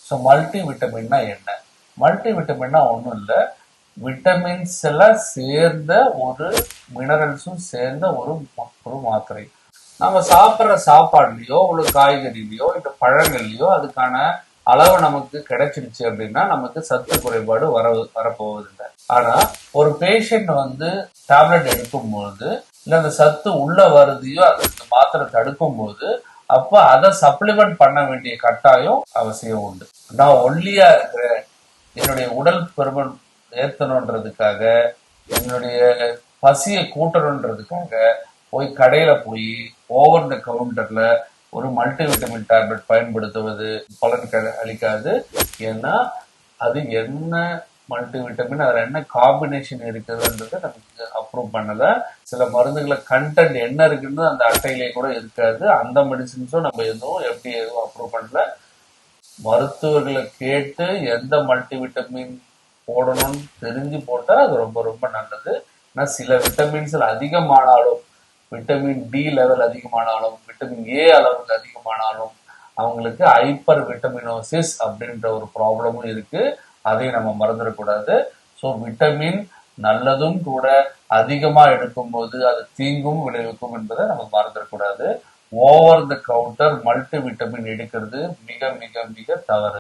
So multi விட்டமின்னா என்ன? Multi விட்டமின்னா ஒன்றும் இல்லை, விட்டமின்ஸ் எல்லாம் சேர்ந்த ஒரு மினரல்ஸும் சேர்ந்த ஒரு மாத்திரை. நம்ம சாப்பிட்ற சாப்பாடுலயோ ஒரு காய்கறிலையோ இல்லை பழங்கள்லையோ அதுக்கான அளவு நமக்கு கிடைச்சிருச்சு அப்படின்னா நமக்கு சத்து குறைபாடு வரப்போவதில்லை. ஆனா ஒரு பேஷண்ட் டேப்லெட் எடுக்கும் போது இல்ல அந்த சத்து உள்ள வருதையோ அதுக்கு மாத்திரை தடுக்கும் போது அப்ப அதை சப்ளிமெண்ட் பண்ண வேண்டிய கட்டாயம் அவசியம் உண்டு. நான் ஒல்லியா இருக்கிறேன், என்னுடைய உடல் பருமன் ஏத்தணுன்றதுக்காக, என்னுடைய பசியை கூட்டணுன்றதுக்காக போய் கடையில போய் ஓவர் த கவுண்டர்ல ஒரு மல்டி விட்டமின் டேப்லெட் பயன்படுத்துவது பலன் அளிக்காது. ஏன்னா அது என்ன மல்டி விட்டமின், அதுல என்ன காம்பினேஷன் இருக்குதுன்றது நமக்கு அப்ரூவ் பண்ணல. சில மருந்துகளை கண்டென்ட் என்ன இருக்குன்னு அந்த அட்டையிலே கூட இருக்காது. அந்த மெடிசின்ஸும் நம்ம எதுவும் எதுவும் அப்ரூவ் பண்ணல. மருத்துவர்களை கேட்டு எந்த மல்டி விட்டமின் போடணும்னு தெரிஞ்சு போட்டா அது ரொம்ப ரொம்ப நல்லது. ஏன்னா சில விட்டமின்ஸ் அதிகமானாலும், விட்டமின் டி லெவல் அதிகமானாலும், விட்டமின் ஏ அளவுக்கு அதிகமானாலும் அவங்களுக்கு ஹைப்பர் விட்டமினோசிஸ் அப்படின்ற ஒரு ப்ராப்ளமும் இருக்கு. அதையும் நம்ம மறந்துடக்கூடாது. ஸோ விட்டமின் நல்லதும் கூட, அதிகமா எடுக்கும் போது அது தீங்கும் விளைவிக்கும் என்பதை நம்ம மறந்துடக்கூடாது. Over the counter multi vitamin எடுக்கிறது மிக மிக மிக தவறு.